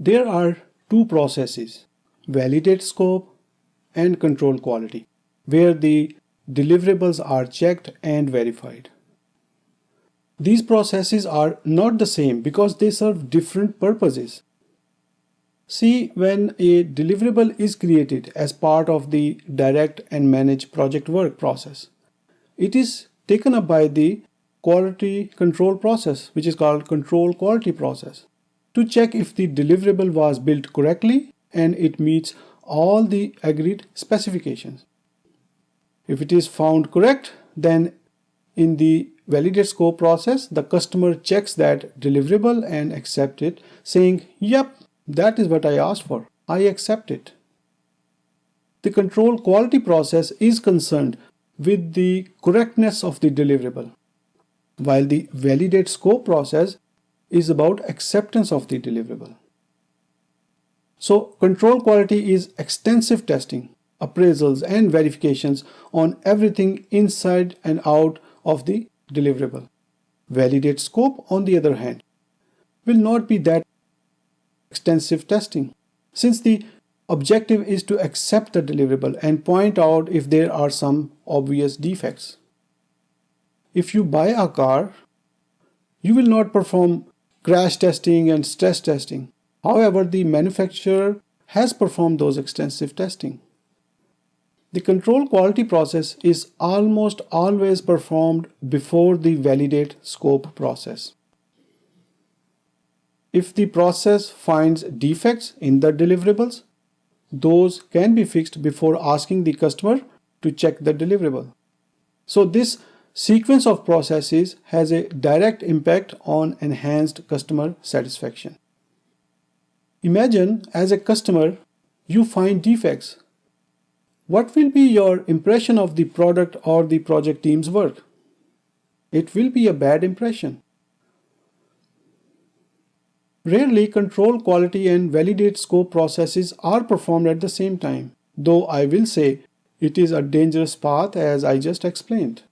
There are two processes, validate scope and control quality, where the deliverables are checked and verified. These processes are not the same because they serve different purposes. See, when a deliverable is created as part of the direct and manage project work process, it is taken up by the quality control process, which is called control quality process, to check if the deliverable was built correctly and it meets all the agreed specifications. If it is found correct, then in the validate scope process, the customer checks that deliverable and accepts it, saying, "Yep, that is what I asked for. I accept it." The control quality process is concerned with the correctness of the deliverable, while the validate scope process is about acceptance of the deliverable. So control quality is extensive testing, appraisals and verifications on everything inside and out of the deliverable. Validate scope, on the other hand, will not be that extensive testing, since the objective is to accept the deliverable and point out if there are some obvious defects. If you buy a car, you will not perform crash testing and stress testing. However, the manufacturer has performed those extensive testing. The control quality process is almost always performed before the validate scope process. If the process finds defects in the deliverables, those can be fixed before asking the customer to check the deliverable. So this sequence of processes has a direct impact on enhanced customer satisfaction. Imagine, as a customer, you find defects. What will be your impression of the product or the project team's work? It will be a bad impression. Rarely, control quality and validate scope processes are performed at the same time, though I will say it is a dangerous path, as I just explained.